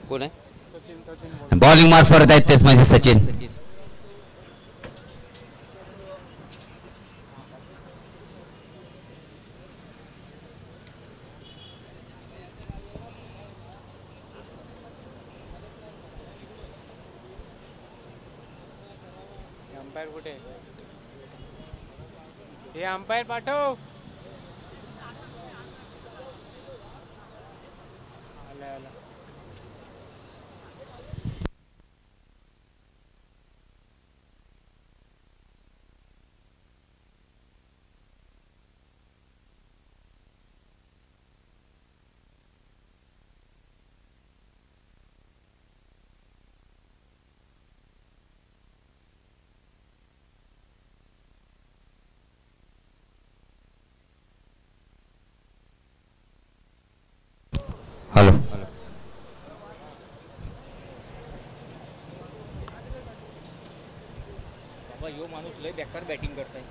कोण आहे? बॉलिंग मार्फत आहेत तेच म्हणजे सचिन. अंपायर कुठे? हे अंपायर पाठव. आला आला. हॅलो. बाबा यो माणूस लय बेकार बॅटिंग करताय.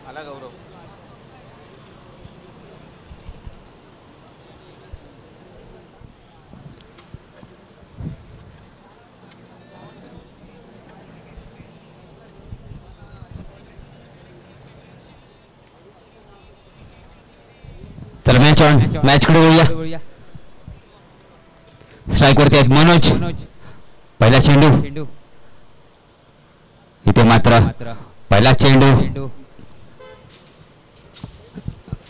आला गौरव. चला मॅच ऑन. मॅच कडे वळूया. स्ट्राईक वरती आहेत मनोज. पहिला चेंडू. इथे मात्र पहिला चेंडू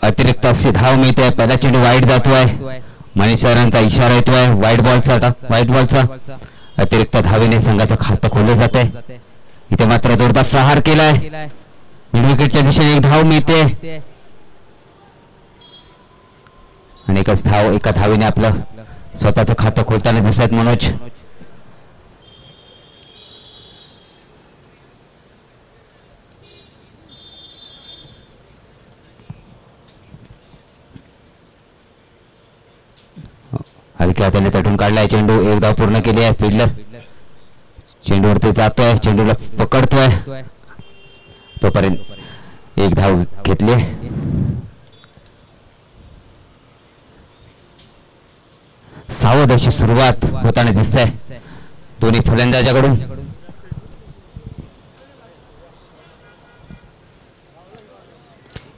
अतिरिक्त अशी धाव मिळते. पहिला चेंडू वाईट जातोय. मनीष सरांचा इशारा येतोय वाईट बॉलचा. अतिरिक्त धावेने संघाचं खातं खोललं जात आहे. इथे मात्र जोरदार प्रहार केलाय. मिड विकेटच्या दिशेने एक धाव मिळते आणि एका धावेने आपलं स्वतःचं खातं खोलताना दिसत आहेत मनोज. हलक्या त्याने तटून काढलाय चेंडू. एक धाव पूर्ण केली आहे. फिल्डर चेंडूवरती जातोय. चेंडूला पकडतोय. तोपर्यंत एक धाव घेतली. सावध अशी सुरुवात होताना दिसते दोन्ही फलंदाजाकडून.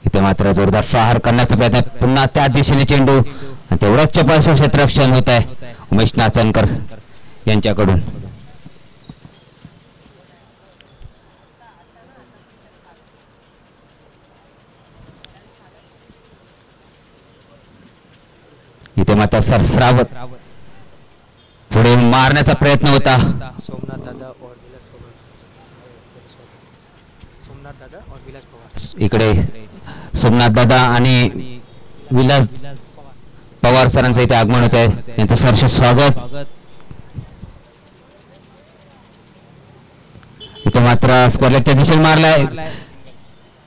इथे मात्र जोरदार प्रहार करण्याचा प्रयत्न. पुन्हा त्या दिशेने चेंडू आणि तेवढाच चपळाचं क्षेत्ररक्षण होत आहे उमेश नाचनकर यांच्याकडून. इथे मात्र सरसरावत पुढे मारण्याचा प्रयत्न होता. इकडे सोमनाथ दादा आणि विलास पवार सरांचं इथे आगमन होत आहे. त्यांचं सहर्ष स्वागत. इथे मात्र स्क्वेअरलेगच्या दिशेने मारलाय.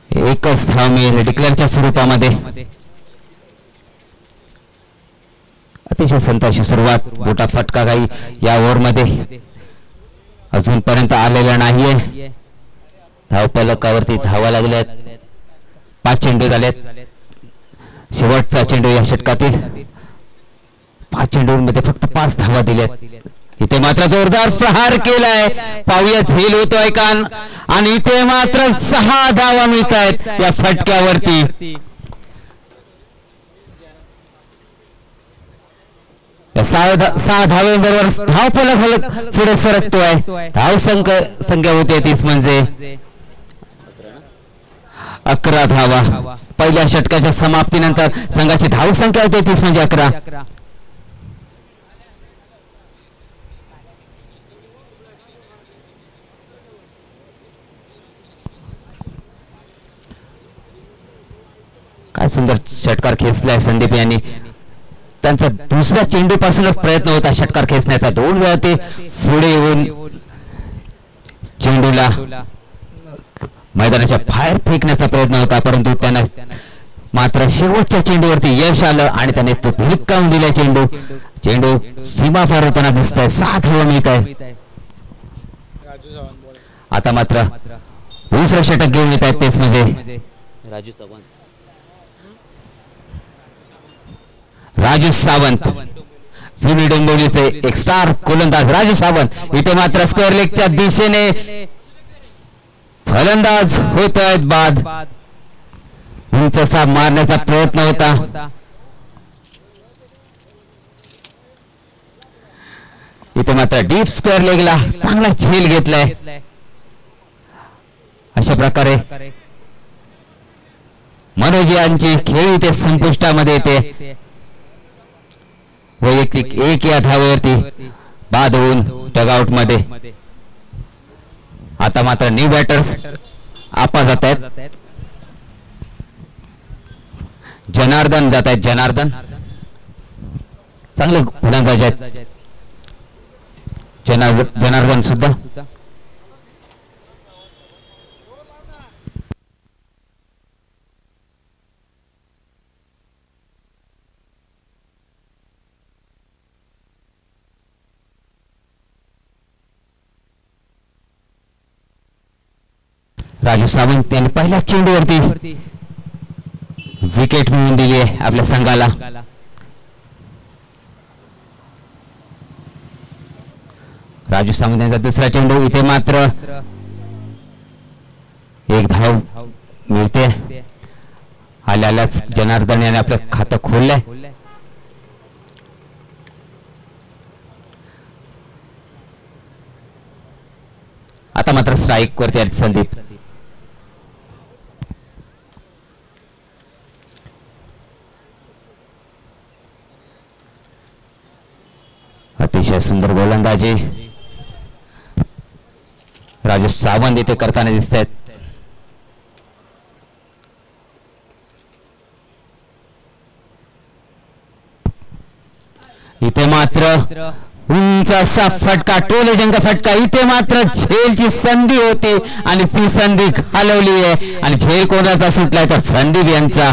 एकच धाव मिळेल डिक्लेअरच्या स्वरूपामध्ये. अतिशय संताची सुरुवात. मोठा फटका काही या ओव्हरमध्ये अजूनपर्यंत आलेला नाहीये. धावफलकावरती धावा लागल्यात. 5 चेंडू झालेत. शेवटचा चेंडू या षटकातील. 5 चेंडूंमध्ये फक्त 5 धावा दिल्यात. इथे मात्र जोरदार प्रहार केलाय. पाहूया झेल होतोय का. आणि इथे मात्र 6 धावा मिळत आहेत या फटक्यावरती. या 6 धावेबरोबर धावफलक पुढे सरकतोय. धाव संख्या होते 30 म्हणजे 11 धावा. पहिल्या षटकाच्या समाप्तीनंतर संघाची धाव संख्या होते 30 म्हणजे 11. काय सुंदर षटकार खेचलाय संदीप यांनी. त्यांचा दुसऱ्या चेंडू पासूनच प्रयत्न होता षटकार खेचण्याचा. 2 वेळा ते पुढे येऊन चेंडूला मैदानाच्या बाहेर फेकण्याचा प्रयत्न होता परंतु त्यांना मात्र शेवटच्या चेंडूवरती यश आलं आणि त्याने तो भिरकावून दिला. चेंडू सीमा पार होताना दिसत आहे. 7 धावा मिळत आहे. आता मात्र दुसरं षटक घेऊन येत आहेत तेच मध्ये राजू चव्हाण. राजू सावंत जुनी डोंबिवलीचे एक स्टार गोलंदाज राजू सावंत इथे मात्र स्क्वेअर लेगच्या दिशेने फलंदाज होत आहेत बाद. उंचसा मारण्याचा प्रयत्न होता. इथे मात्र डीप स्क्वेअर लेगला चांगला झेल घेतलाय. अशा प्रकारे मनोज यांची खेळ इथे संपुष्टामध्ये येते. वैयक्तिक 1 या धावेवरती बाद होऊन डगआउट मध्ये. आता मात्र न्यू बॅटर्स आपा जात आहेत. जनार्दन जात आहेत. चांगले फलंदाज आहेत जनार्दन सुद्धा. राजू सावंत यांनी पहिल्या चेंडूवरती विकेट मिळवून दिली आहे आपल्या संघाला. राजू सावंत यांचा दुसरा चेंडू. इथे मात्र एक धाव मिळते. आल्यालाच जनार्दन याने आपलं खातं खोललंय. आता मात्र स्ट्राईक वरती आहेत संदीप. अतिशय सुंदर गोलंदाजी राजू सावंत इथे करताना दिसत आहेत. इथे मात्र उंच असा फटका टोलेजंग फटका. इथे मात्र झेलची संधी होती आणि ती संधी घालवली आहे. आणि झेल कोणाचा सुटलाय तर संदीप यांचा.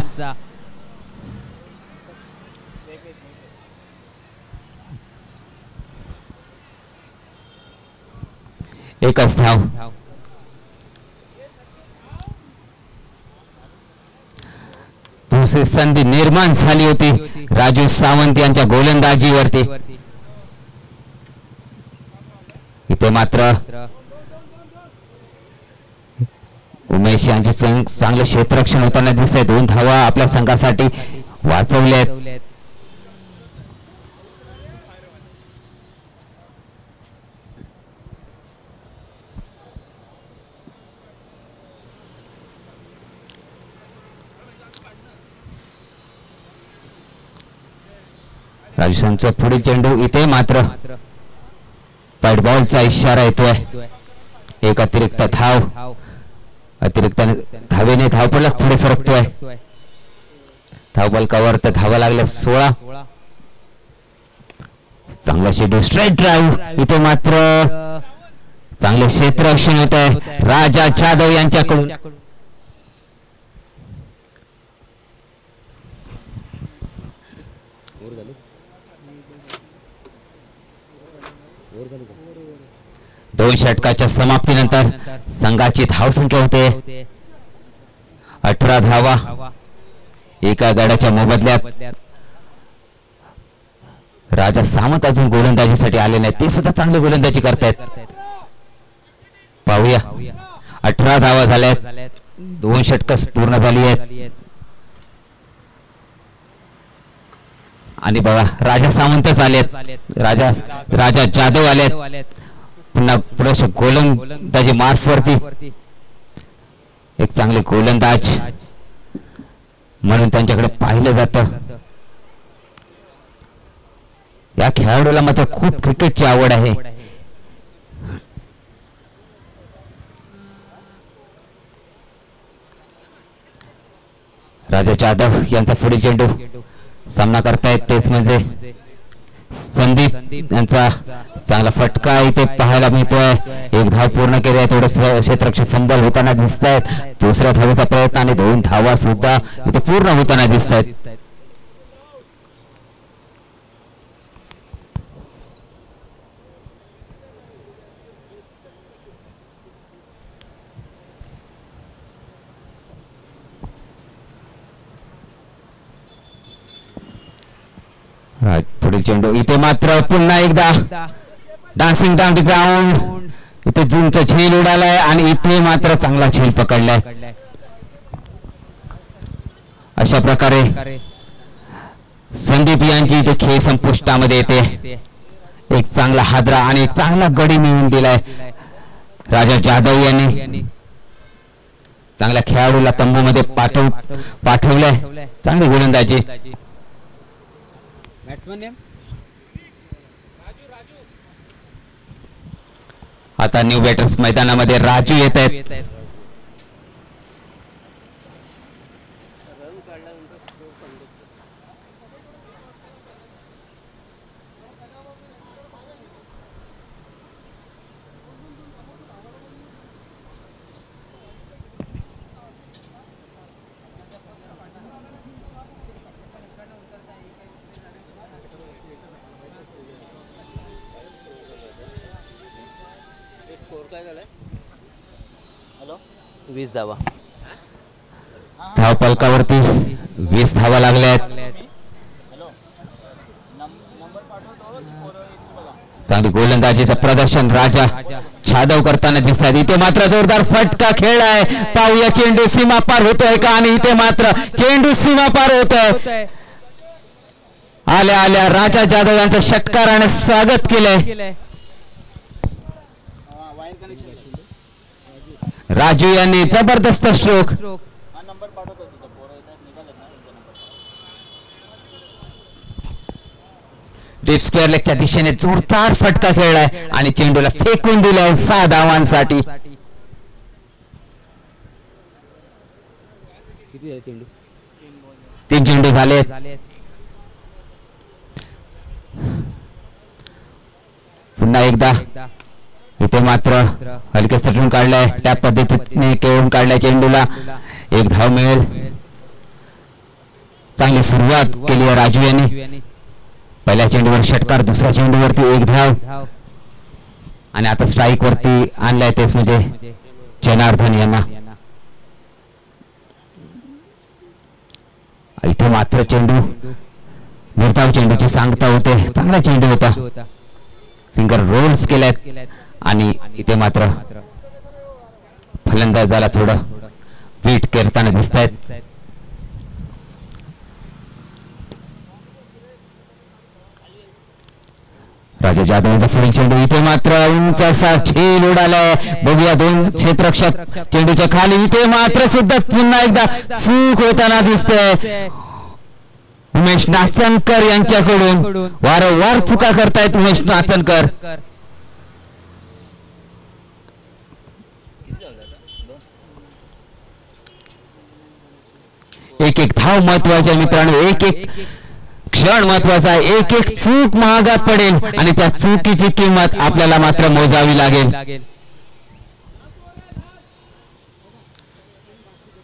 एकच धाव. दुसरी संधी निर्माण झाली होती राजू सावंत यांच्या गोलंदाजीवरती. इथे मात्र उमेश यांचे चांगले क्षेत्ररक्षण होताना दिसत आहे. 2 धावा आपल्या संघासाठी वाचवल्या आहेत. राजस्थानचा पुढील चेंडू. इथे मात्र पॅड बॉलचा इशारा येतोय. एक अतिरिक्त धाव. अतिरिक्त धावेने धावपळला पुढे सरकतोय. धावबॉल कव्हर तर धावा लागल्या 16. चांगला शेड्यू स्ट्राईक ड्राईव्ह. इथे मात्र चांगले क्षेत्ररक्षण होत आहे राजा जाधव यांच्याकडून. दोन षटकाच्या समाप्तीनंतर संघाची धावसंख्या होते 18 धावा. एका गडाच्या मोबदल्यात राजा सावंत अजून गोलंदाजीसाठी आले नाही. ते सुद्धा चांगली गोलंदाजी करतायत. पाहूया. 18 धावा झाल्यात. 2 षटक पूर्ण झाली आहेत. आणि बघा राजा सावंतच आलेत. राजा जाधव आलेत. पुन्हा पुढे गोलंदाजी मार्फवरती एक चांगले गोलंदाज म्हणून त्यांच्याकडे पाहिलं जातं. या खेळाडूला मात्र खूप क्रिकेटची आवड आहे. राजा जाधव यांचा पुढील चेंडू. सामना करतायत तेच म्हणजे संदीप यांचा चांगला फटका इथे पाहायला मिळतोय. एक धाव पूर्ण केली आहे. थोडं क्षेत्ररक्षण फंबल होताना दिसत आहेत. दुसऱ्या धावेचा प्रयत्न आणि 2 धावा सुद्धा इथे पूर्ण होताना दिसत आहेत. पुढील चेंडू इथे मात्र पुन्हा एकदा डान्सिंग डाऊन द ग्राउंड. इथे झूमचा झेल उडालाय आणि इथे मात्र चांगला झेल पकडलाय. अशा प्रकारे संदीप यांची इथे खेळ संपुष्टामध्ये येते. एक चांगला हादरा आणि एक चांगला गडी मिळवून दिलाय राजा जाधव यांनी. चांगल्या खेळाडूला तंबूमध्ये पाठवलंय. चांगली गोलंदाजी. आता न्यू बॅटर्स मैदानामध्ये राजू येत आहेत. हॅलो 20 धावा. धाव पलकावरती 20 धावा लागल्या आहेत. चांगली गोलंदाजीचं प्रदर्शन राजा जाधव करताना दिसतात. इथे मात्र जोरदार फटका खेळलाय. पाहूया चेंडू सीमा पार होतोय का आणि इथे मात्र चेंडू सीमा पार होतोय. आल्या आल्या राजा जाधव यांचं षटकाराने स्वागत केलंय. राजू यांनी जबरदस्त स्ट्रोक. डीप स्क्वेअर लेगच्या दिशेने जोरदार फटका खेळलाय आणि चेंडूला फेकून दिलाय 6 धावांसाठी. 3 चेंडू झाले. पुन्हा एकदा इथे मात्र हलके सटून काढलाय. त्या पद्धतीने खेळून काढलाय चेंडूला. 1 धाव मिळेल. चांगली सुरुवात केली आहे राजू यांनी. पहिल्या चेंडूवर षटकार, दुसऱ्या चेंडूवरती 1 धाव आणि आता स्ट्राईक वरती आणलाय तेच म्हणजे जनार्दन यांना. इथे मात्र चेंडू निर्धाव चेंडूची सांगता होते. चांगला चेंडू होता. फिंगर रोल्स केल्यात आणि इथे मात्र फलंदाजाला थोडं वेट करताना दिसत आहेत. राजा जाधवचा पुढील चेंडू इथे मात्र उंच असा झेल उडालाय. बघूया 2 क्षेत्ररक्षक चेंडूच्या खाली. इथे मात्र सुद्धा पुन्हा एकदा चूक होताना दिसतंय. उमेश नाचनकर यांच्याकडून वारंवार चुका करतायत उमेश नाचनकर. 1 धाव महत्वाच्या मित्रांनो. 1 क्षण महत्वाचा आहे. 1 चूक महागात पडेल आणि त्या चुकीची किंमत आपल्याला मात्र मोजावी लागेल.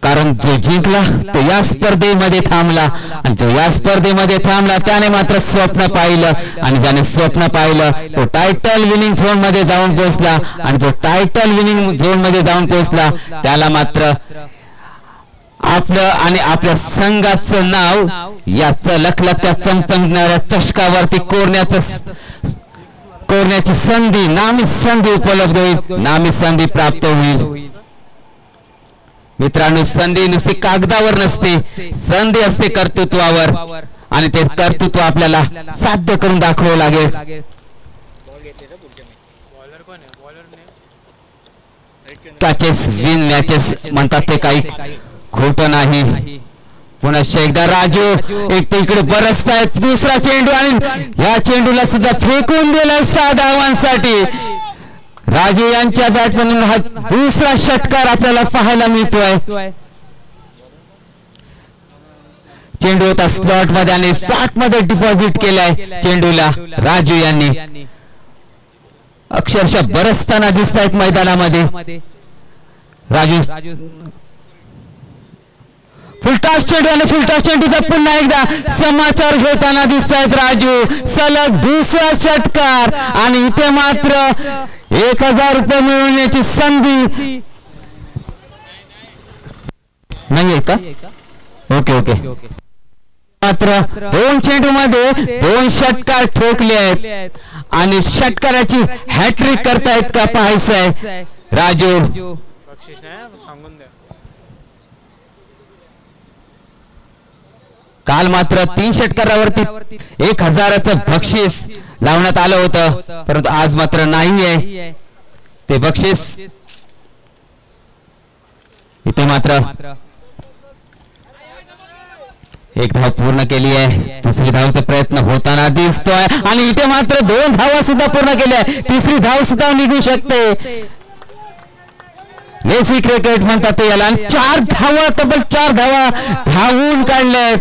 कारण जो जिंकला तो या स्पर्धेमध्ये थांबला आणि जो या स्पर्धेमध्ये थांबला त्याने मात्र स्वप्न पाहिलं आणि ज्याने स्वप्न पाहिलं तो टायटल विनिंग झोन मध्ये जाऊन पोहोचला आणि जो टायटल विनिंग झोन मध्ये जाऊन पोहोचला त्याला मात्र आपलं आणि आपल्या संघाचं नाव या लखलखत्या चमचमणाऱ्या चषकावरती कोरण्याची संधी, नामी संधी उपलब्ध होईल, नामी संधी प्राप्त होईल. मित्रांनो, संधी नुसती कागदावर नसते, संधी असते कर्तृत्वावर आणि ते कर्तृत्व आपल्याला साध्य करून दाखवावं लागेल. टचेस विन मॅचेस म्हणतात ते काही खोटं नाही. पुन्हा एकदा राजू एक इकडे बरसतायत, दुसरा चेंडू आणि या चेंडूला सुद्धा फेकून दिलाय 6 धावांसाठी. राजू यांच्या बॅटमधून हा दुसरा षटकार आपल्याला पाहायला मिळतोय. चेंडू होता स्लॉट मध्ये आणि फ्लॅट मध्ये डिपॉझिट केलाय चेंडूला राजू यांनी. अक्षरशः बरसताना दिसत आहेत मैदानामध्ये राजू. फुलटॉस चेंडू आणि फुलटॉस चेंडूचा पुन्हा एकदा समाचार घेताना दिसत आहेत राजू. सलग दुसरा षटकार आणि इथे मात्र 1000 रुपये मिळवण्याची संधी नाहीये का? Okay okay. मात्र 2 चेंडू मध्ये 2 षटकार ठोकले आहेत आणि षटकाराची हॅट्रिक करतायत का पाहायचंय राजू. बक्षीस नाही सांगून द्या. काल मात्र 3 षटकारावरती 1000चं बक्षीस लावण्यात आलं होतं, परंतु आज मात्र नाहीये ते बक्षीस. इथे मात्र 1 धाव पूर्ण केली आहे. दुसरी धावचा प्रयत्न होताना दिसतोय आणि इथे मात्र 2 धावा सुद्धा पूर्ण केल्या. तिसरी धाव सुद्धा निघू शकते. लेसी क्रिकेट म्हणतात ते याला. 4 धावा, तब्बल 4 धावा धावून काढल्यात.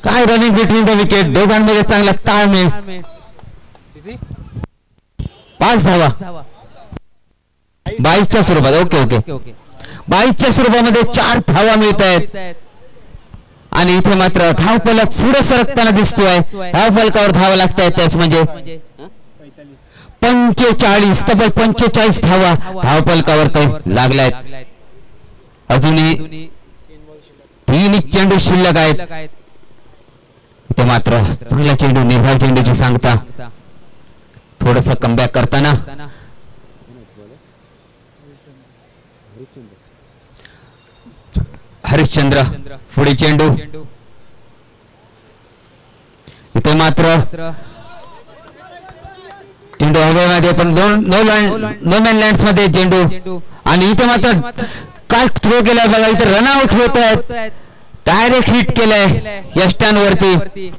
काय रनिंग बिटवीन द विकेट, दोघांमध्ये चांगला ताळमेळ. 5 धावा 22च्या स्वरूपात. ओके ओके 22च्या स्वरूपामध्ये 4 धावा मिळत आहेत आणि इथे मात्र धावफलक पुढे सरकताना दिसतोय. धावफलकावर धावा लागतायत त्याच म्हणजे 45, तब्बल 45 धावा धावफलकावर लागल्यात. अजूनही 3 चेंडू शिल्लक आहेत. इथे मात्र चांगला चेंडू, निर्धाव चेंडूची सांगता. थोडस कमबॅक करताना हरिश्चंद्र पुढे चेंडू. इथे मात्र चेंडू हवेमध्ये पण नो मॅन लँड्स मध्ये चेंडू आणि इथे मात्र काय थ्रो केलाय बघा. इथे रनआउट होत आहेत. डायरेक्ट हिट केलंय यष्टांवरती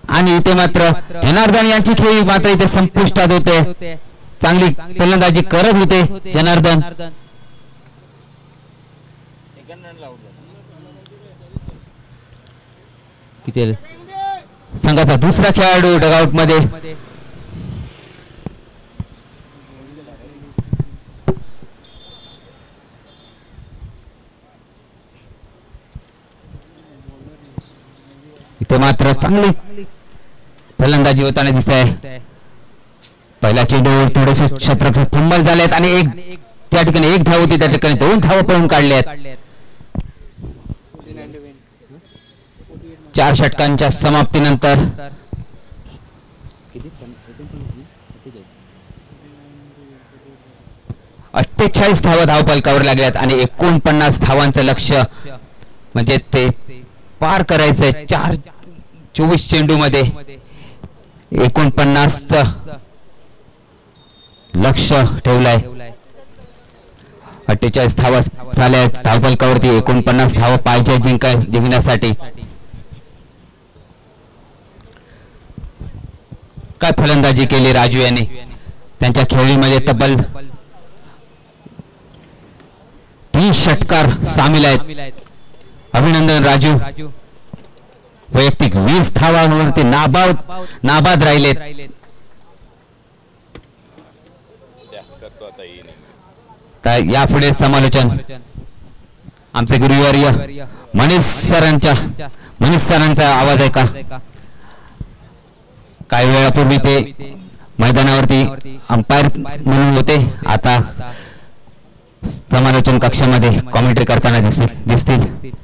आणि इथे मात्र जनार्दन यांची खेळी मात्र इथे संपुष्टात होते. चांगली फलंदाजी करत होते जनार्दन. किती संघाचा दुसरा खेळाडू डगआउट मध्ये. इथे मात्र चांगली फलंदाजी होताना दिसत आहे. पहिला चेंडूवर थोडेसे क्षेत्रफळ फंबल झालेत आणि त्या ठिकाणी 1 धाव होती, त्या ठिकाणी 2 धावा पळून काढल्यात. 4 षटकांच्या समाप्तीनंतर 48 धावा धावफलकावर लागल्यात आणि 49 धावांचं लक्ष्य म्हणजे ते पार करायचंय. 24 चेंडू मध्ये 49चं लक्ष ठेवलंय. 48 धावा झाल्या धावफलकावरती. 49 धावा पाहिजे जिंकण्यासाठी. काय फलंदाजी केली राजू यांनी. त्यांच्या खेळीमध्ये तब्बल 30 षटकार सामील आहेत. अभिनंदन राजू. वैयक्तिक 20 धावांवरती नाबाद राहिलेत. तर यापुढे समालोचन आमचे गुरुवर्य मनीष सरांचा आवाज आहे का. काही वेळापूर्वी ते मैदानावरती अंपायर म्हणून होते, आता समालोचन कक्षामध्ये कॉमेंट्री करताना दिसतील.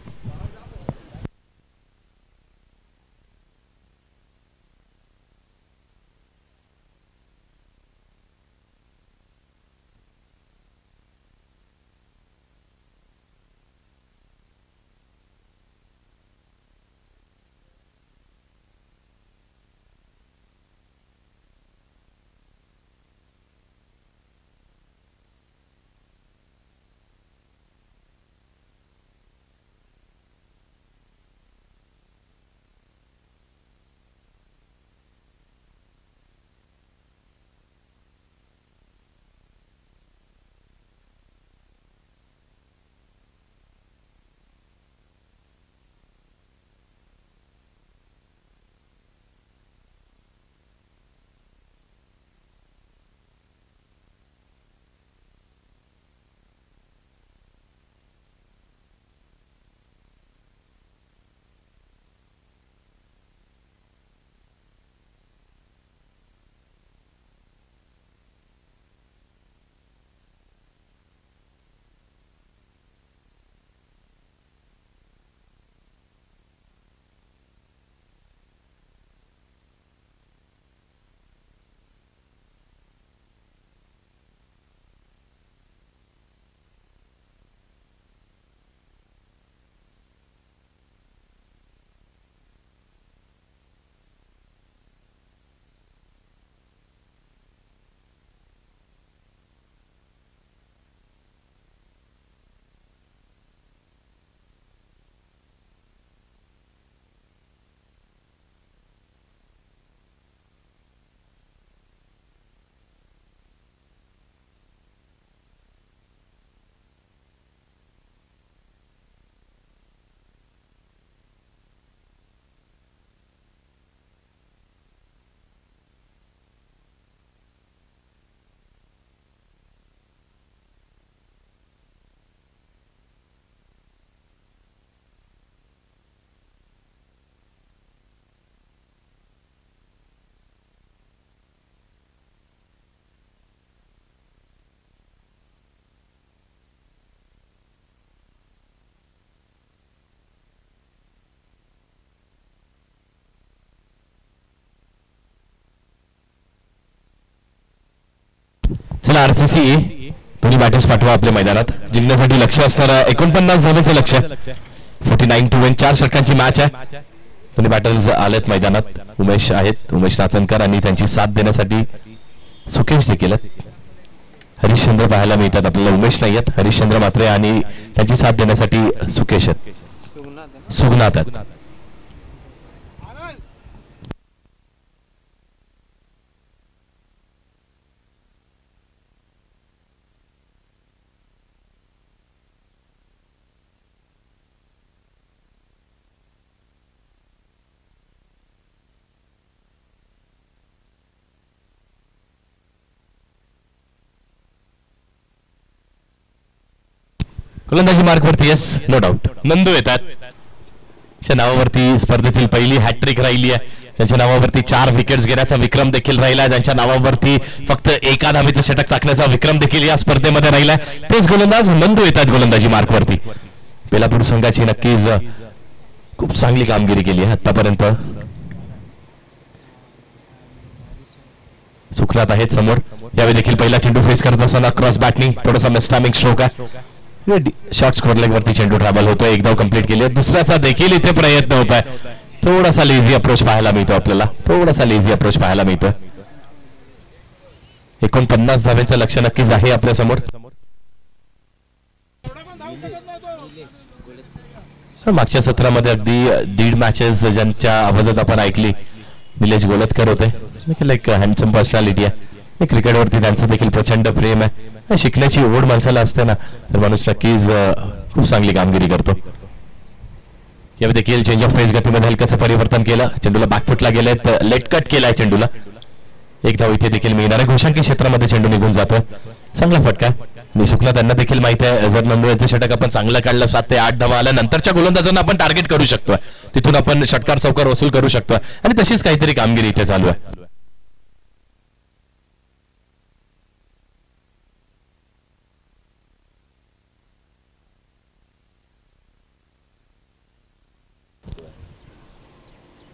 आरसीसी दोन्ही बॅटर्स पाठवा आपल्या मैदानात. जिंकण्यासाठी लक्ष असणारं 49 धावेचं लक्ष. 49 to win 4 षटकांची मॅच आहे. दोन्ही बॅटर्स आलेत मैदानात. उमेश आहेत, उमेश नाचनकर, आणि त्यांची साथ देण्यासाठी सुकेश देखील आहेत. हरिश्चंद्र पाहायला मिळतात आपल्याला. उमेश नाही आहेत, हरिश्चंद्र मात्रे, आणि त्यांची साथ देण्यासाठी सुकेश आहेत, सुगनाथ आहेत. गोलंदाजी मार्कवरती येस, नो डाऊट नंदू येतात. त्यांच्या नावावरती स्पर्धेतील पहिली हॅट्रिक राहिली आहे. त्यांच्या नावावरती 4 विकेट्स घेण्याचा विक्रम देखील राहिला. त्यांच्या नावावरती फक्त एका धावेचं षटक टाकण्याचा विक्रम देखील या स्पर्धेमध्ये राहिलाय. तेच गोलंदाज नंदू येतात गोलंदाजी मार्कवरती. बेलापूर संघाची नक्कीच खूप चांगली कामगिरी केली आहे आतापर्यंत. सुखनाथ आहेत समोर. यावेळी देखील पहिला चेंडू फेस करत असताना क्रॉस बॅटनी थोडासा मिस्टामिंग स्ट्रोक आहे. शॉर्ट स्कोर लेग वरती चेंडू ट्रॅव्हल होतोय. एक धाव कंप्लीट केली आहे. दुसऱ्याचा देखील इथे प्रयत्न होत आहे. थोडासा लेझी अप्रोच पाहायला मिळतो आपल्याला, थोडासा लेझी अप्रोच पाहायला मिळतो. 49 धावेचं लक्ष नक्कीच आहे आपल्या समोर. मागच्या सत्रामध्ये अगदी 1.5 मॅचेस ज्यांच्या आवाजात आपण ऐकली, निलेश गोलतकर होते. एक हँडसम पर्सनॅलिटी आहे. क्रिकेटवरती त्यांचं देखील प्रचंड प्रेम आहे. शिकण्याची ओढ माणसाला असते ना, तर माणूस नक्कीच खूप चांगली कामगिरी करतो. यावेळी देखील चेंज ऑफ पेस गतीमध्ये हलकंसं परिवर्तन केलं. चेंडूला बॅकफुटला गेले, लेट कट केलाय चेंडूला. एक धाव इथे देखील मिळणार आहे. घोषांकी क्षेत्रामध्ये चेंडू निघून जातो. चांगला फटका. मी सुखना त्यांना देखील माहिती आहे, जर नंदू यांचं षटक आपण चांगलं काढलं, 7 ते 8 धावा आल्या नंतरच्या गोलंदाजांना आपण टार्गेट करू शकतो. तिथून आपण षटकार चौकार वसूल करू शकतो, आणि तशीच काहीतरी कामगिरी इथे चालू आहे.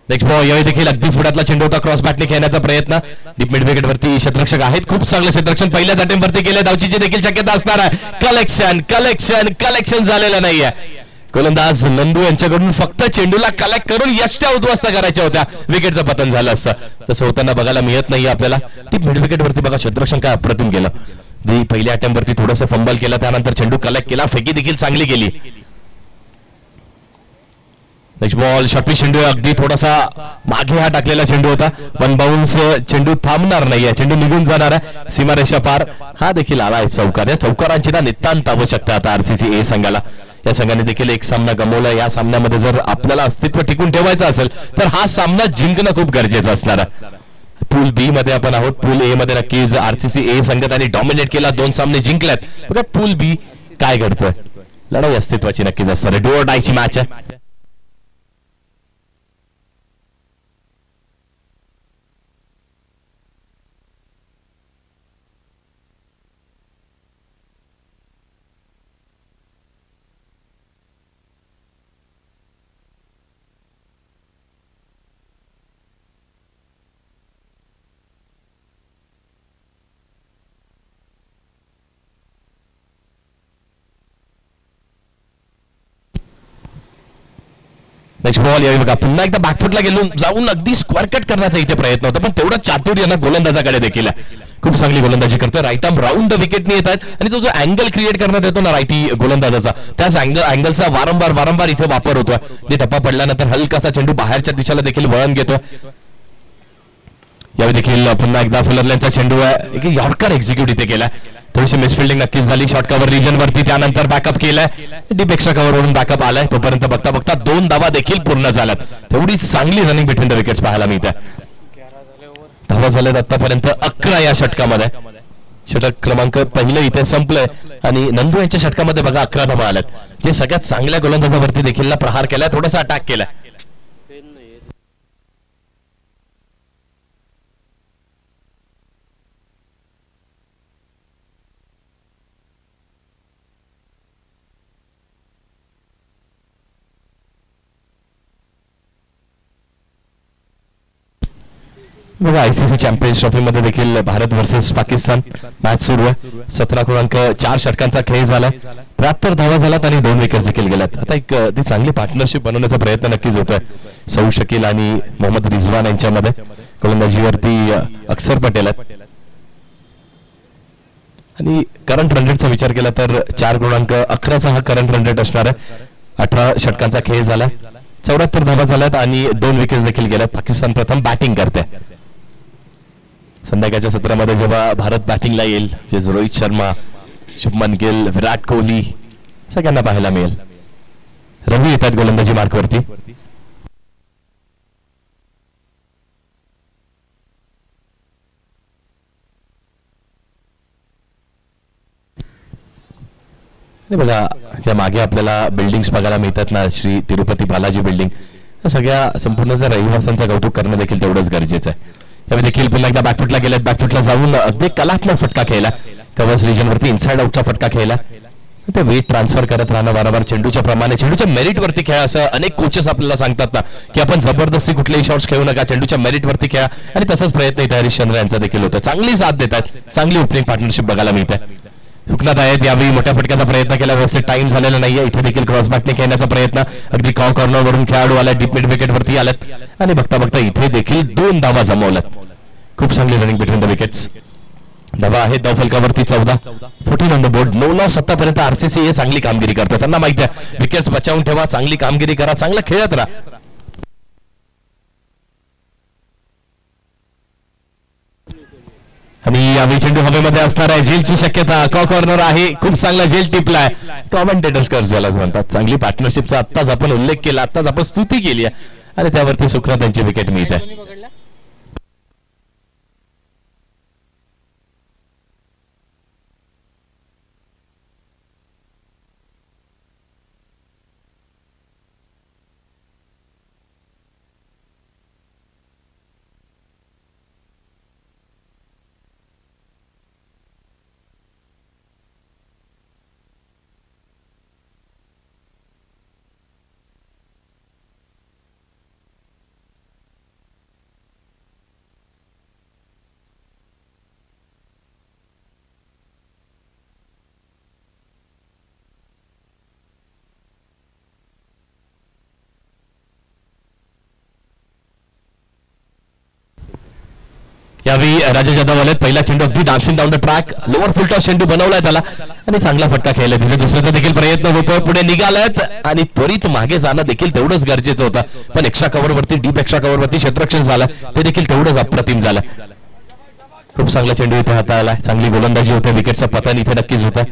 नेक्स्ट बॉल यावेळी देखील अगदी पुढातला चेंडू होता. क्रॉस बॅटने खेळण्याचा प्रयत्न. डीप मिड विकेट वरती क्षेत्ररक्षक आहेत, खूप चांगलं क्षेत्ररक्षण पहिल्याच अटेम्प्ट वरती केलं. धावचीची देखील शक्यता असणार आहे. कलेक्शन कलेक्शन कलेक्शन झालेलं नाहीये. गोलंदाज नंदू यांच्याकडून फक्त चेंडूला कलेक्ट करून यष्ट्या उद्ध्वस्त करायच्या होत्या. विकेटचं पतन झालं असतं. तसं होताना बघायला मिळत नाहीये आपल्याला. डीप मिड विकेट वरती बघा क्षेत्ररक्षण काय अप्रतिम केलं. पहिल्या अटेम्प्ट वरती थोडंसं फंबल केलं, त्यानंतर चेंडू कलेक्ट केला, फेकी देखील चांगली केली. नेक्स्ट बॉल शॉर्ट पिच चेंडू, अगदी थोडासा मागे हा टाकलेला चेंडू होता. पण बाउन्स चेंडू थांबणार नाहीये, चेंडू निघून जाणार आहे सीमारेषा पार. हा देखील आला आहे चौकार. या चौकारांची ना नितांत आवश्यकता आता आरसीसी ए संघाला. या संघाने देखील एक सामना गमावला. या सामन्यामध्ये जर आपल्याला अस्तित्व टिकून ठेवायचं असेल तर हा सामना जिंकणं खूप गरजेचं असणार आहे. पूल बी मध्ये आपण आहोत. पूल ए मध्ये नक्कीच आरसीसी ए संघ त्यांनी डॉमिनेट केला, 2 सामने जिंकल्यात. बघा पूल बी काय घडतंय. लढाई अस्तित्वाची नक्कीच असणार आहे. डू ऑर डायची मॅच आहे. नेक्स्ट बॉल यावेळी बघा पुन्हा एकदा बॅकफुटला गेलो जाऊन अगदी स्क्वेअर कट करण्याचा इथे प्रयत्न होता, पण तेवढा चातुर्य ना गोलंदाजाकडे देखील आहे. खूप चांगली गोलंदाजी करतोय. राईट आर्म राऊंड विकेटने येत आहेत आणि तो जो अँगल क्रिएट करण्यात येतो ना राईटी गोलंदाजाचा, त्याच अँगलचा वारंवार इथे वापर होतोय. जे टप्पा पडल्यानंतर हलकासा चेंडू बाहेरच्या दिशेला देखील वळण घेतोय. यावेळी देखील पुन्हा एकदा फुलरलेनचा चेंडू आहे. यॉर्कर एक्झिक्यूट इथे केला. थोडीशी मिसफिल्डिंग नक्कीच झाली शॉर्ट कव्हर रिजन वरती. त्यानंतर बॅकअप केलाय. डीप एक्स्ट्रा कव्हर वरून बॅकअप आलाय. तोपर्यंत बघता बघता 2 धावा देखील पूर्ण झाल्यात. तेवढी चांगली रनिंग बिटवीन द विकेट्स पाहायला मिळते. धावा झाल्यात आतापर्यंत 11 या षटकामध्ये. षटक क्रमांक पहिलं इथे संपलंय आणि नंदू यांच्या षटकामध्ये बघा 11 धावा आल्यात. जे सगळ्यात चांगल्या गोलंदाजावरती देखील प्रहार केलाय, थोडासा अटॅक केलाय. बघा ICC चॅम्पियन्स ट्रॉफी मध्ये देखील भारत वर्सेस पाकिस्तान मॅच सुरू आहे. 17.4 षटकांचा खेळ झाला, 73 धावा झाल्यात आणि 2 विकेट देखील गेल्यात. आता एक ती चांगली पार्टनरशिप बनवण्याचा प्रयत्न नक्कीच होतोय सौद शकील आणि मोहम्मद रिझवान यांच्यामध्ये. गोलंदाजीवरती अक्षर पटेल आहेत आणि करंट रन रेटचा विचार केला तर 4.11चा हा करंट रन रेट असणार आहे. 18 षटकांचा खेळ झाला, 74 धावा झाल्यात आणि 2 विकेट देखील गेल्यात. पाकिस्तान प्रथम बॅटिंग करते. संध्याकाळच्या सत्रामध्ये जेव्हा भारत बॅटिंगला येईल, जे रोहित शर्मा, शुभमन गिल, विराट कोहली सगळ्यांना पाहायला मिळेल. रवी येतात गोलंदाजी मार्कवरती. बघा ज्या मागे आपल्याला बिल्डिंग्स बघायला मिळतात ना, श्री तिरुपती बालाजी बिल्डिंग, सगळ्या संपूर्ण रहिवाशांचं कौतुक करणं देखील तेवढंच गरजेचं आहे. यावेळी देखील पुन्हा एकदा बॅकफुटला गेलेत. बॅकफुटला जाऊन अगदी कलात्मक फटका खेळला, कव्हर्स रिजन वरती इनसाइड आउटचा फटका खेळला. ते वेट ट्रान्सफर करत राहणं वारंवार चेंडूच्या प्रमाणे, चेंडूच्या मेरिट वरती खेळा असं अनेक कोचेस आपल्याला सांगतात ना, की आपण जबरदस्ती कुठलेही शॉट्स खेळू नका, चेंडूच्या मेरिट वरती खेळा. आणि तसाच प्रयत्न इथे हरिश्चंद्र यांचा देखील होता. चांगली साथ देतात, चांगली ओपनिंग पार्टनरशिप बघायला मिळते. सुकनाथ आहेत यावेळी मोठ्या फटक्याचा प्रयत्न केला, व्यवस्थित टाइम झालेला नाहीये. इथे देखील क्रॉस बॅटने खेळण्याचा प्रयत्न, अगदी कॉर्नर वरून खेळाडू आला, डीप मिड विकेट वरती आलात आणि बघता बघता इथे देखील 2 धावा जमवल्यात. खूप चांगली रनिंग बिटवीन द विकेट्स. धावा आहे धावफलकावरती 14, 14 ऑन द बोर्ड. 9 पर्यंत RCC हे चांगली कामगिरी करतात. त्यांना माहिती आहे विकेट्स बचावून ठेवा, चांगली कामगिरी करा, चांगलं खेळत राहा. आणि यावेळी चेंडू हवेमध्ये असणार आहे, झेलची शक्यता, कॉर्नर आहे, खूप चांगला झेल टिपलाय. कॉमेंटेटर्स कर्ज ज्याला म्हणतात. चांगली पार्टनरशिपचा आत्ताच आपण उल्लेख केला, आत्ताच आपण स्तुती केली आहे आणि त्यावरती सुकनाथ यांची विकेट मिळते. यावेळी राजा जाधव आले. पहिला चेंडू अगदी dancing down the track, lower full toss चेंडू बनवलाय त्याला आणि चांगला फटका खेळला. तिथे दुसऱ्याचा देखील प्रयत्न होतो, पुढे निघालायत आणि त्वरित मागे जाणं देखील तेवढंच गरजेचं होतं. पण एक्स्ट्रा कव्हरवरती, डीप एक्स्ट्रा कव्हरवरती क्षेत्ररक्षण झालं, ते देखील तेवढंच अप्रतिम झालं. खूप चांगला चेंडू इथे हाताळला, चांगली गोलंदाजी होते, विकेटचं पतन इथे नक्कीच होतं.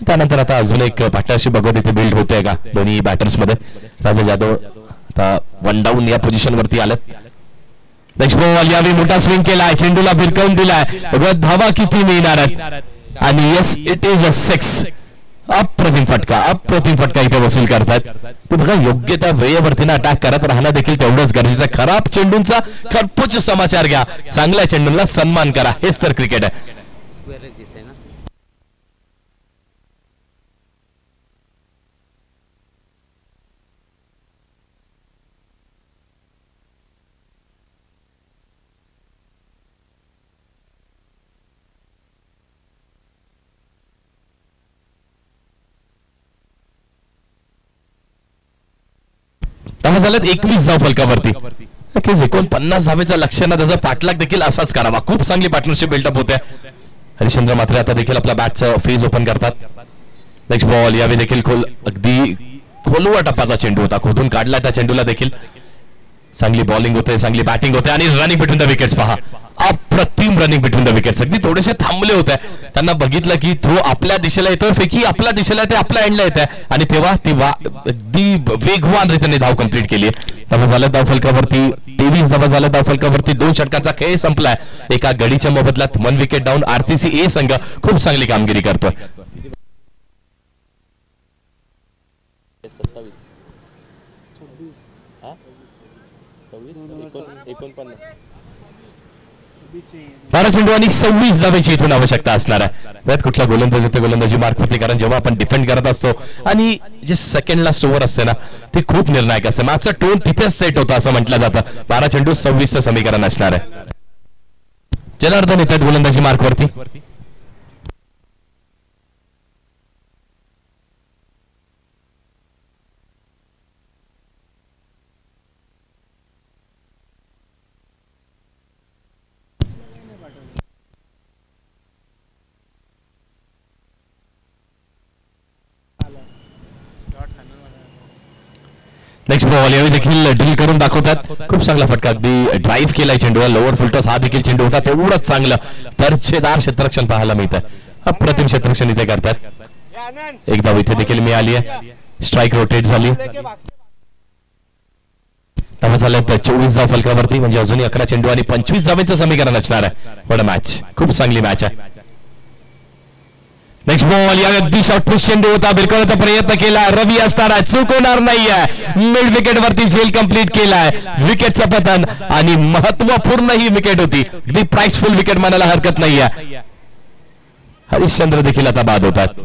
त्यानंतर आता अजून एक पार्टनरशिप बघत इथे बिल्ड होते का दोन्ही बॅटर्स मध्ये. राजा जाधव आता 1 डाऊन या पोझिशन वरती आलेत. नेक्स्ट बॉल, यावेळी मोठा स्विंग केलाय, चेंडूला भिरकावून दिलाय. धावा किती मिळणार आहेत आणि येस इट इज अ 6. अप्रतिम फटका इथे वसूल करतात. ते बघा योग्य त्या वेळेवरती ना अटॅक करत राहणं देखील तेवढंच गरजेचं. खराब चेंडूंचा खरपूस समाचार घ्या, चांगल्या चेंडूंना सन्मान करा, हेच तर क्रिकेट आहे. धावा झाल्यात 21 धाव फलकावरती. नक्कीच 49 धावेचा लक्ष्य ना, त्याचा पाठलाग देखील असाच करावा. खूप चांगली पार्टनरशिप बिल्डअप होते. हरिश्चंद्र मात्रे आता देखील आपल्या बॅटचं फेज ओपन करतात. नेक्स्ट बॉल, यावेळी देखील अगदी खोलवा टप्प्याचा चेंडू होता, खोदून काढला त्या चेंडूला देखील. चांगली बॉलिंग होते, चांगली बॅटिंग होते आणि रनिंग बिटवीन द विकेट्स पहा, अप्रतिम रनिंग बिटवीन द विकेट्स. अगदी थोडेसे थांबले होते, त्यांना बघितलं की थ्रो आपल्या दिशेला येतोय, फेकी आपल्या दिशेला येते, आपल्या एंडला येते आणि तेव्हा ती अगदी वेगवान रीतीने धाव कंप्लीट केली. धावा झाल्या धाव फलकावरती 23 धावा झाल्या धाव फलकावरती. 2 षटकांचा खेळ संपलाय. एका गडीच्या मोबदल्यात 1 विकेट डाऊन RCC ए संघ खूप चांगली कामगिरी करतोय. 12 चेंडू आणि 26 धावेची इथून आवश्यकता असणार आहे. कुठला गोलंदाज होते गोलंदाजी मार्कवरती, कारण जेव्हा आपण डिफेंड करत असतो आणि जे सेकंड लास्ट ओव्हर असते ना, ते खूप निर्णायक असते. मागचा टोन तिथेच सेट होता असं म्हटलं जातं. 12 चेंडू 26चं समीकरण असणार आहे. जनार्दन येत आहेत गोलंदाजी मार्कवरती. नेक्स्ट बॉल यावेळी देखील ड्रिल करून दाखवतात. खूप चांगला फटका, अगदी ड्राईव्ह केलाय चेंडूला. लोअर फुलटॉस हा देखील चेंडू होता, तेवढंच चांगलं दर्जेदार क्षेत्ररक्षण पाहायला मिळतं. अप्रतिम क्षेत्ररक्षण इथे करतात. एक धाव इथे देखील मिळाली आहे. स्ट्राईक रोटेट झाली. धावा झाल्यात 24 धाव फलकावरती, म्हणजे अजूनही 11 चेंडू आणि 25 धावांचं समीकरण असणार आहे. वड मॅच, खूप चांगली मॅच आहे. नेक्स्ट बॉल या अगदी शॉर्ट पुश चेंडू होता, भिरकवण्याचा प्रयत्न केला. रवी असताना चूक होणार नाहीये. मिड विकेट वरती झेल कंप्लीट केलाय. विकेटचं पतन आणि महत्वपूर्ण ही विकेट होती. अगदी प्राइसफुल विकेट म्हणायला हरकत नाहीये. हरिश्चंद्र देखील आता बाद होतात.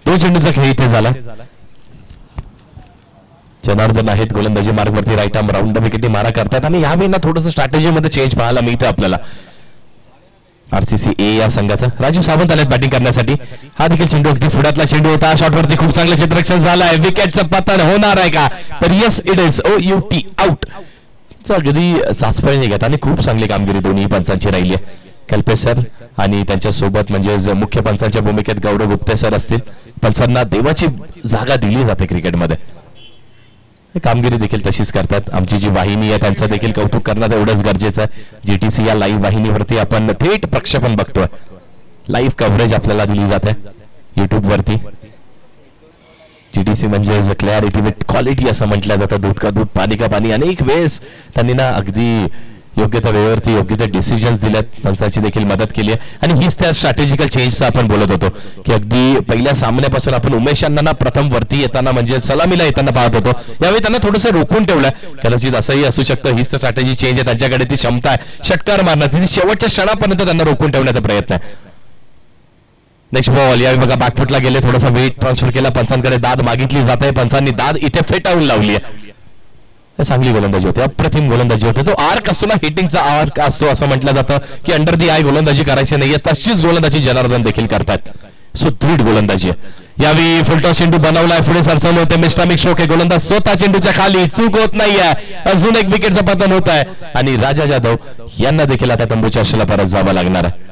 तो चेंडूचा खेळ इथे झाला. जनार्दन आहेत गोलंदाजी मार्गवरती. राईट आर्म राऊंड विकेट मारा करतात आणि यावेळी ना थोडंसं स्ट्रॅटेजीमध्ये चेंज पाहायला मिळतं आपल्याला. आरसीसी ए या संघाचा राजू सावंत आलेत बॅटिंग करण्यासाठी. हा देखील चेंडू अगदी पुढातला चेंडू होता. शॉटवरती खूप चांगलं क्षेत्ररक्षण झालंय. विकेटचं पतन होणार आहे का? तर yes it is OUT out. अगदी साचपळणे घेत आणि खूप चांगली कामगिरी दोन्ही पंचांची राहिली आहे. कल्पेश सर आणि त्यांच्या सोबत म्हणजे मुख्य पंचांच्या भूमिकेत गौरव गुप्ते सर असतील. पंचांना देवाची जागा दिली जाते क्रिकेटमध्ये. कामगिरी देखील तशीच करतात. आमची जी वाहिनी आहे त्यांचं देखील कौतुक करणं एवढंच गरजेचं आहे. GTC या लाईव्ह वाहिनीवरती आपण थेट प्रक्षेपण बघतोय. लाईव्ह कव्हरेज आपल्याला दिली जाते युट्यूब वरती. GTC म्हणजे क्लॅरिटी विथ क्वालिटी असं म्हटलं जातं. दूध का दूध, पाणी का पाणी. अनेक वेळेस त्यांनी ना अगदी योग्य त्या वेळेवरती योग्य त्या डिसिजन्स दिल्यात. पंचाची देखील मदत केली आहे आणि हीच त्या स्ट्रॅटेजिकल चेंजचा आपण बोलत होतो की अगदी पहिल्या सामन्यापासून आपण उमेश यांना प्रथम वरती येताना म्हणजे सलामीला येताना पाहत होतो. यावेळी त्यांना थोडंसं रोखून ठेवलंय. कदाचित असंही असू शकतं हीच स्ट्रॅटेजी चेंज आहे. त्यांच्याकडे ती क्षमता आहे षटकार मारण्याची. शेवटच्या क्षणापर्यंत त्यांना रोखून ठेवण्याचा प्रयत्न आहे. नेक्स्ट बॉल यावेळी बघा बॅकफुटला गेले. थोडासा वेट ट्रान्सफर केला. पंचांकडे दाद मागितली जाते. पंचांनी दाद इथे फेटाळून लावली आहे. चांगली गोलंदाजी होते, अप्रतिम गोलंदाजी होते. तो आर्क असतो ना, हिटिंगचा आर्क असतो असं म्हटलं जातं की अंडर दी आय गोलंदाजी करायची नाहीये. तशीच गोलंदाजी जनार्दन देखील करतात. सुदृढ गोलंदाजी आहे. यावेळी फुलटॉस चेंडू बनवलाय. पुढे सरसवले होते मिस्टामिक शोक. गोलंदाज स्वतः चेंडूच्या खाली, चूक होत नाहीये. अजून एक विकेटचं पतन होत आहे आणि राजा जाधव यांना देखील आता तंबूच्या आशेला परत जावं लागणार आहे.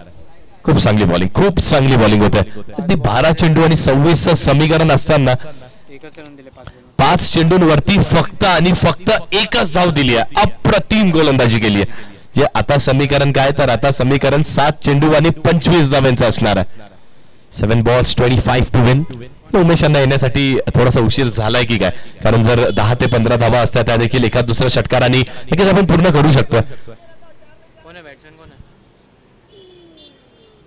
खूप चांगली बॉलिंग, खूप चांगली बॉलिंग होते. अगदी 12 चेंडू आणि 26चं समीकरण असताना 5 चेंडूंवरती फक्त आणि फक्त एकच धाव दिली आहे. अप्रतिम गोलंदाजी केली आहे. जे आता समीकरण काय, तर आता समीकरण 7 चेंडू आणि 25 धावांचं असणार आहे. 7 balls 25 to win. उमेश यांना येण्यासाठी थोडासा उशीर झालाय की काय, कारण जर 10 ते 15 धावा असतात त्या देखील एखाद दुसऱ्या षटकाराने लगेच आपण पूर्ण करू शकतो.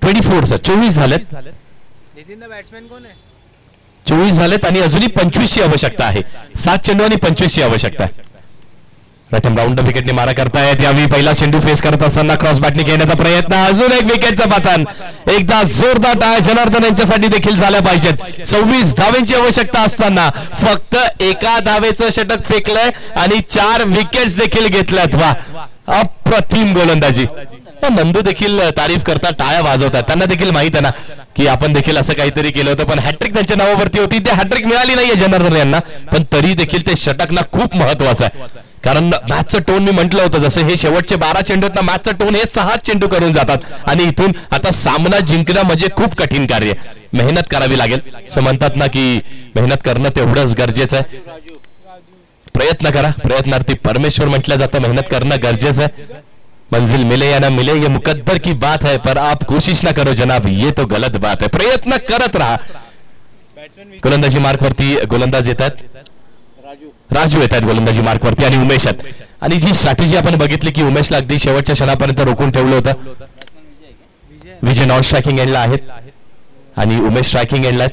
24 सर 24 झालेत. बॅट्समॅन कोण आहे? 24 झालेत आणि अजूनही 25 ची आवश्यकता आहे. 7 चेंडू आणि 25 ची आवश्यकता आहे. प्रथम राऊंड विकेटने मारा करतायत. यावेळी पहिला चेंडू फेस करत असताना क्रॉस बॅटने घेण्याचा प्रयत्न. अजून एक विकेटचं पतन. एकदा जोरदार टाळ्या जनार्दन यांच्यासाठी देखील झाल्या पाहिजेत. 26 धावेंची आवश्यकता असताना फक्त एका धावेचं षटक फेकलंय आणि 4 विकेट्स देखील घेतल्यात. वा, अप्रतिम गोलंदाजी. नंदू देखील तारीफ करतात, टाळ्या वाजवतात. त्यांना देखील माहित आहे ना की आपण देखील असं काहीतरी केलं होतं, पण हॅट्रिक त्यांच्या नावावरती होती. ते हॅट्रिक मिळाली नाहीये जनार्दन यांना, पण तरी देखील ते षटक ना खूप महत्वाचं आहे. कारण मॅचचं टोन मी म्हटलं होतं, जसं हे शेवटचे 12 चेंडू आहेत ना, मॅचचं टोन हे 6 चेंडू करून जातात आणि इथून आता सामना जिंकणं म्हणजे खूप कठीण कार्य. मेहनत करावी लागेल. असं म्हणतात ना की मेहनत करणं तेवढंच गरजेचं आहे. प्रयत्न करा, प्रयत्नार्थी परमेश्वर म्हटलं जातं. मेहनत करणं गरजेचं आहे. मंजिल मिले या ना मिले ये मुकद्दर की बात है, पर आप कोशिश ना करो जनाब, ये तो गलत बात है. प्रयत्न करत राहा. गोलंदाजी मार्कवरती गोलंदाज येतात. राजू येत आहेत गोलंदाजी मार्कवरती आणि उमेश आहेत. आणि जी स्ट्रॅटेजी आपण बघितली की उमेशला अगदी शेवटच्या क्षणापर्यंत रोखून ठेवलं होतं. विजय नॉन स्ट्रायकिंग एंडला आहेत. आणि उमेश स्ट्रायकिंग एंडला.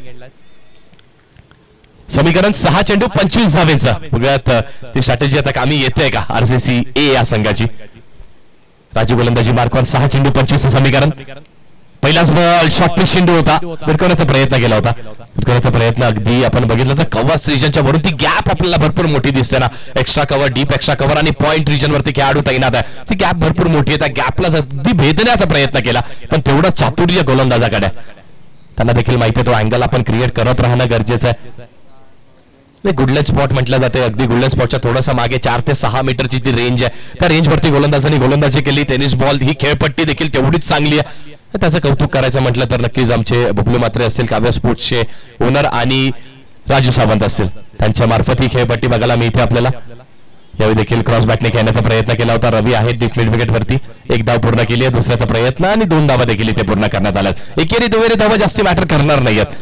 समीकरण 6 चेंडू 25 धावेचा. बघूयात ती स्ट्रॅटेजी आता कामी येते का आरसीसी ए या संघाची. राजू गोलंदाजी मार्कवर 6 चेंडू 25 समीकरण. पहिलाच बॉल शॉर्ट पिच चेंडू होता. भिरकवण्याचा प्रयत्न केला होता. भिरकवण्याचा प्रयत्न अगदी आपण बघितलं तर कव्हर रिजनच्या वरून ती गॅप आपल्याला भरपूर मोठी दिसते ना. Extra cover, deep extra cover आणि पॉइंट रिजन वरती खेळाडू तैनात आहे. ती गॅप भरपूर मोठी आहे. त्या गॅपला अगदी भेदण्याचा प्रयत्न केला पण तेवढा चातुर्य गोलंदाजाकडे. त्यांना देखील माहिती आहे तो अँगल आपण क्रिएट करत राहणं गरजेचं आहे. गुडलेट स्पॉट म्हटलं जाते. अगदी गुडलेट स्पॉटच्या थोडासा मागे 4 ते 6 मीटरची ती रेंज आहे. त्या रेंजवरती गोलंदाजांनी गोलंदाजी केली. टेनिस बॉल ही खेळपट्टी देखील तेवढीच चांगली आहे. त्याचं कौतुक करायचं म्हटलं तर नक्कीच आमचे बबलू म्हात्रे असतील, काव्या स्पोर्ट्सचे ओनर आणि राजू सावंत असतील, त्यांच्या मार्फत ही खेळपट्टी बघायला मिळते आपल्याला. यावेळी देखील क्रॉस बॅटने खेळण्याचा प्रयत्न केला होता. रवी आहे डीप मिड विकेट वरती. 1 धाव पूर्ण केली आहे. दुसऱ्याचा प्रयत्न आणि 2 धावा देखील इथे पूर्ण करण्यात आल्यात. एकेरी दुहेरी धावा जास्ती मॅटर करणार नाहीत.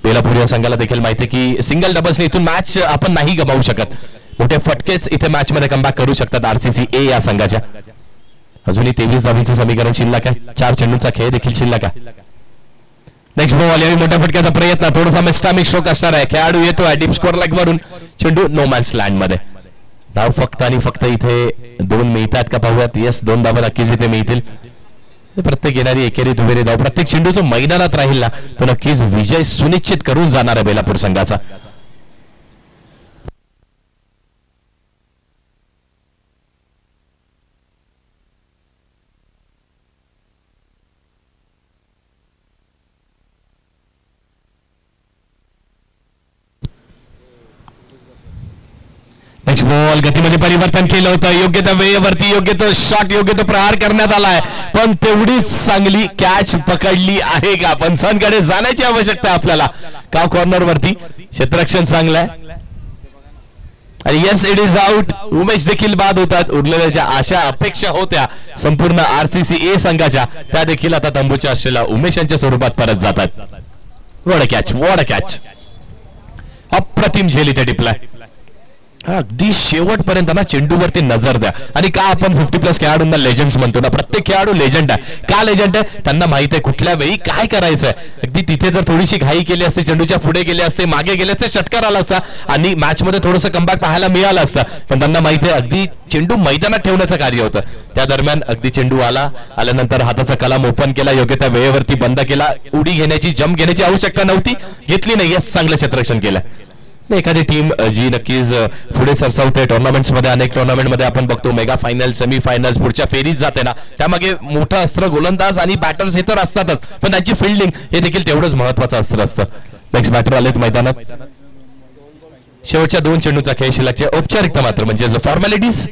बेलापूर या संघाला देखील माहिती की सिंगल डबल्सने इथून मॅच आपण नाही गमावू शकत. मोठे फटकेच इथे मॅच मध्ये कमबॅक करू शकतात आरसीसी ए या संघाच्या. अजूनही 23 धावांचं समीकरण शिल्लक आहे. 4 चेंडूंचा खेळ देखील शिल्लक आहे. नेक्स्ट बॉल यावेळी मोठ्या फटक्याचा प्रयत्न. थोडासा मिस्टामिक स्ट्रोक असणार आहे. खेळाडू येतोय डीप स्कोर लेग वरून. चेंडू नो मॅन्स लँड मध्ये. धाव फक्त आणि फक्त इथे 2 मिळतात का पाहूयात. येस 2 धावा नक्कीच इथे मिळतील. प्रत्येक येणारी एकेरी दुहेरी धाव प्रत्येक चेंडूचं मैदानात राहील ना तो नक्कीच विजय सुनिश्चित करून जाणार आहे बेलापूर संघाचा. नेक्स्ट बॉल गतीमध्ये परिवर्तन केलं होतं. योग्य त्या वेळेवरती योग्य तो शॉट, योग्य तो प्रहार करण्यात आलाय पण तेवढीच चांगली कॅच पकडली आहे का. पंचांकडे जाण्याची आवश्यकता आहे आपल्याला. का कॉर्नर वरती क्षेत्ररक्षण चांगलं आहे आणि yes it is out. Umesh देखील बाद होतात. उरलेल्या ज्या आशा अपेक्षा होत्या संपूर्ण आरसीसी ए संघाच्या त्या देखील आता तंबूच्या असलेल्या उमेश यांच्या स्वरूपात परत जातात. What a catch, what a catch. अप्रतिम झेल इथे टिपलाय. अगदी शेवटपर्यंत ना चेंडूवरती नजर द्या. आणि का आपण 50+ खेळाडूंना लेजंड्स म्हणतो ना. प्रत्येक खेळाडू लेजंड आहे. का लेजंड आहे. त्यांना माहित आहे कुठल्या वेळी काय करायचंय. अगदी तिथे जर थोडीशी घाई केली असते, चेंडूच्या पुढे गेले असते, मागे गेले असते, षटकार आला असता आणि मॅच मध्ये थोडंसं कमबॅक पाहायला मिळालं असतं. पण त्यांना माहिती आहे अगदी चेंडू मैदानात ठेवण्याचं कार्य होतं. त्या दरम्यान अगदी चेंडू आल्यानंतर हाताचा कलाम ओपन केला, योग्य त्या वेळेवरती बंद केला. उडी घेण्याची, जम्प घेण्याची आवश्यकता नव्हती, घेतली नाही. येस चांगलं क्षेत्ररक्षण केलं. एखादी टीम जी नक्कीच पुढे सरसावते टुर्नामेंट्स मध्ये. अनेक टुर्नामेंट मध्ये आपण बघतो मेगा फायनल, सेमी फायनल्स, पुढच्या फेरीत जाते ना. त्यामागे मोठं अस्त्र गोलंदाज आणि बॅटर्स हे तर असतातच पण त्यांची फिल्डिंग हे देखील तेवढंच महत्वाचं अस्त्र असतं. नेक्स्ट बॅटर आलेत मैदानात. शेवटच्या 2 चेंडूचा खेळ शिल्लकचे. औपचारिकता मात्र म्हणजे फॉर्मॅलिटीज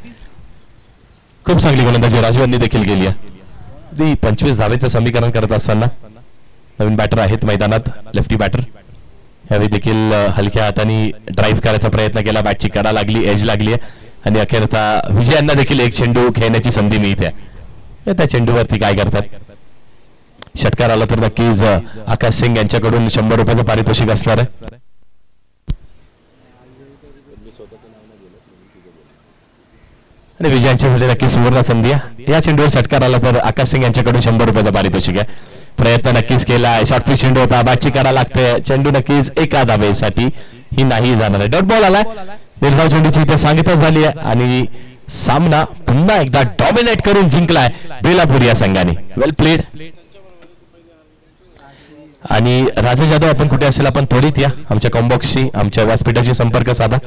खूप चांगली गोलंदाजी राजू यांनी देखील केली आहे. 25 धावेचं समीकरण करत असताना नवीन बॅटर आहेत मैदानात. लेफ्टी बॅटर यावेळी देखील हलक्या हाताने ड्राईव्ह करायचा प्रयत्न केला. बॅटची कडा लागली, एज लागली आहे आणि अखेरता विजयांना देखील 1 चेंडू खेळण्याची संधी मिळते. त्या चेंडूवरती काय करतात. षटकार आला तर नक्कीच आकाश सिंग यांच्याकडून 100 रुपयाचं पारितोषिक असणार आहे. आणि विजयांच्यासाठी नक्कीच सुवर्ण संधी आहे. या चेंडूवर षटकार आला तर आकाश सिंग यांच्याकडून 100 रुपयाचं पारितोषिक आहे. प्रयत्न नक्कीच केलाय. शॉर्ट पिच चेंडू होता, बॅटची कडा लागते. चेंडू नक्कीच एका धावेसाठी ही नाही जाणार आहे. डॉट बॉल आलाय. निर्धाव चेंडूची इथे सांगितलं झाली आहे आणि सामना पुन्हा एकदा डॉमिनेट करून जिंकलाय बेलापूर या संघाने. वेल प्लेड. आणि राजा जाधव आपण कुठे असेल आपण त्वरित या. आमच्या कॉम्बॉक्सशी, आमच्या व्यासपीठाशी संपर्क साधा.